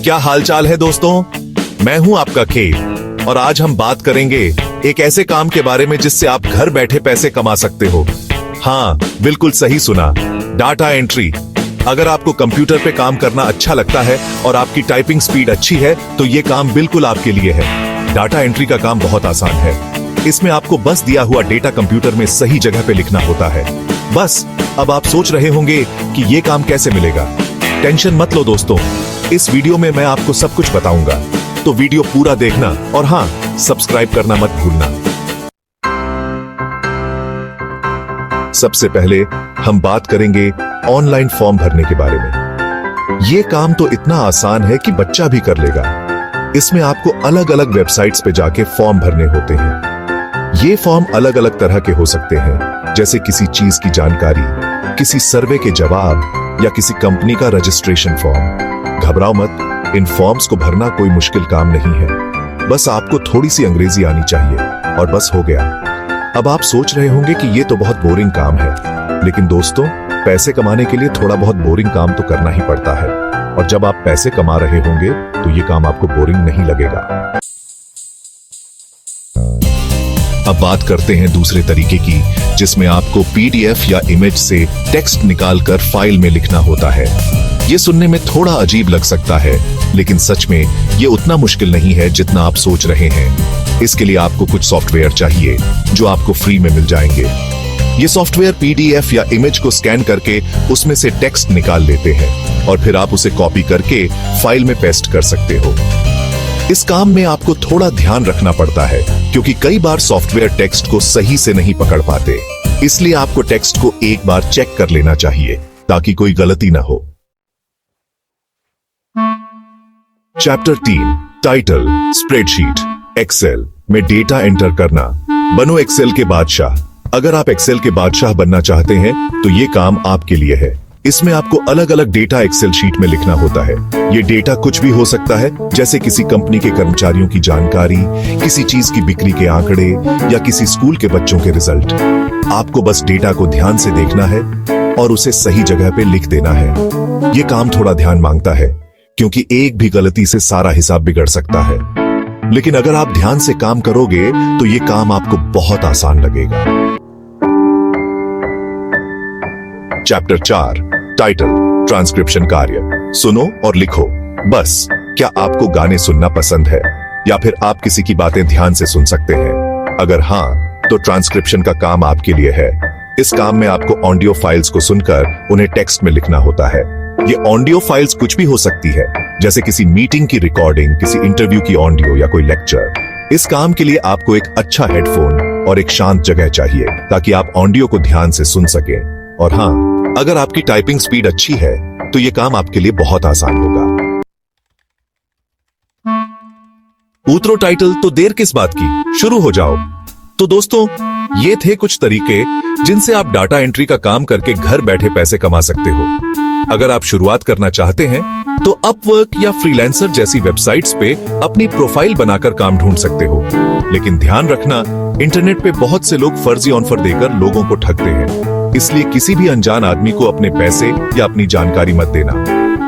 क्या हालचाल है दोस्तों। मैं हूं आपका के और आज हम बात करेंगे एक ऐसे काम के बारे में जिससे आप घर बैठे पैसे कमा सकते हो। हाँ, बिल्कुल सही सुना, डाटा एंट्री। अगर आपको कंप्यूटर पे काम करना अच्छा लगता है और आपकी टाइपिंग स्पीड अच्छी है तो ये काम बिल्कुल आपके लिए है। डाटा एंट्री का काम बहुत आसान है। इसमें आपको बस दिया हुआ डेटा कंप्यूटर में सही जगह पे लिखना होता है। बस अब आप सोच रहे होंगे कि ये काम कैसे मिलेगा। टेंशन मत लो दोस्तों, इस वीडियो में मैं आपको सब कुछ बताऊंगा, तो वीडियो पूरा देखना और हाँ, सब्सक्राइब करना मत भूलना। सबसे पहले हम बात करेंगे ऑनलाइन फॉर्म भरने के बारे में। ये काम तो इतना आसान है कि बच्चा भी कर लेगा। इसमें आपको अलग अलग वेबसाइट्स पे जाके फॉर्म भरने होते हैं। ये फॉर्म अलग अलग तरह के हो सकते हैं, जैसे किसी चीज की जानकारी, किसी सर्वे के जवाब या किसी कंपनी का रजिस्ट्रेशन फॉर्म। घबराओ मत, इन फॉर्म्स को भरना कोई मुश्किल काम नहीं है। बस आपको थोड़ी सी अंग्रेजी आनी चाहिए और बस हो गया। अब आप सोच रहे होंगे कि ये तो बहुत बोरिंग काम है, लेकिन दोस्तों, पैसे कमाने के लिए थोड़ा बहुत बोरिंग काम तो करना ही पड़ता है। और जब आप पैसे कमा रहे होंगे तो ये काम आपको बोरिंग नहीं लगेगा। अब बात करते हैं दूसरे तरीके की, जिसमें आपको पीडीएफ या इमेज से टेक्स्ट निकालकर फाइल में लिखना होता है। ये सुनने में थोड़ा अजीब लग सकता है, लेकिन सच में ये उतना मुश्किल नहीं है जितना आप सोच रहे हैं। इसके लिए आपको कुछ सॉफ्टवेयर चाहिए जो आपको फ्री में मिल जाएंगे। ये सॉफ्टवेयर पीडीएफ या इमेज को स्कैन करके उसमें से टेक्स्ट निकाल लेते हैं और फिर आप उसे कॉपी करके फाइल में पेस्ट कर सकते हो। इस काम में आपको थोड़ा ध्यान रखना पड़ता है, क्योंकि कई बार सॉफ्टवेयर टेक्स्ट को सही से नहीं पकड़ पाते। इसलिए आपको टेक्स्ट को एक बार चेक कर लेना चाहिए ताकि कोई गलती ना हो। Chapter 3, title, spreadsheet. एक्सेल में डेटा एंटर करना। बनो एक्सेल के बादशाह। अगर आप एक्सेल के बादशाह बनना चाहते हैं तो ये काम आपके लिए है। इसमें आपको अलग अलग डेटा एक्सेल शीट में लिखना होता है। ये डेटा कुछ भी हो सकता है, जैसे किसी कंपनी के कर्मचारियों की जानकारी, किसी चीज की बिक्री के आंकड़े या किसी स्कूल के बच्चों के रिजल्ट। आपको बस डेटा को ध्यान से देखना है और उसे सही जगह पे लिख देना है। ये काम थोड़ा ध्यान मांगता है, क्योंकि एक भी गलती से सारा हिसाब बिगड़ सकता है। लेकिन अगर आप ध्यान से काम करोगे तो ये काम आपको बहुत आसान लगेगा। चैप्टर 4, टाइटल, ट्रांसक्रिप्शन कार्य। सुनो और लिखो। बस, क्या आपको गाने सुनना पसंद है या फिर आप किसी की बातें ध्यान से सुन सकते हैं? अगर हाँ, तो ट्रांसक्रिप्शन का काम आपके लिए है। इस काम में आपको ऑडियो फाइल्स को सुनकर उन्हें टेक्स्ट में लिखना होता है। ये ऑडियो फाइल्स कुछ भी हो सकती है, जैसे किसी मीटिंग की रिकॉर्डिंग, किसी इंटरव्यू की ऑडियो या कोई लेक्चर। इस काम के लिए आपको एक अच्छा हेडफोन और एक शांत जगह चाहिए ताकि आप ऑडियो को ध्यान से सुन सकें। और हाँ, अगर आपकी टाइपिंग स्पीड अच्छी है तो ये काम आपके लिए बहुत आसान होगा। उतरो टाइटल, तो देर किस बात की, शुरू हो जाओ। तो दोस्तों, ये थे कुछ तरीके जिनसे आप डाटा एंट्री का काम करके घर बैठे पैसे कमा सकते हो। अगर आप शुरुआत करना चाहते हैं तो अपवर्क या फ्रीलांसर जैसी वेबसाइट्स पे अपनी प्रोफाइल बनाकर काम ढूंढ सकते हो। लेकिन ध्यान रखना, इंटरनेट पे बहुत से लोग फर्जी ऑफर देकर लोगों को ठगते हैं। इसलिए किसी भी अनजान आदमी को अपने पैसे या अपनी जानकारी मत देना।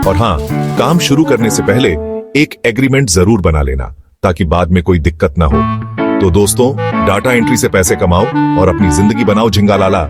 और हाँ, काम शुरू करने से पहले एक एग्रीमेंट जरूर बना लेना ताकि बाद में कोई दिक्कत ना हो। तो दोस्तों, डाटा एंट्री से पैसे कमाओ और अपनी जिंदगी बनाओ झिंगालाला।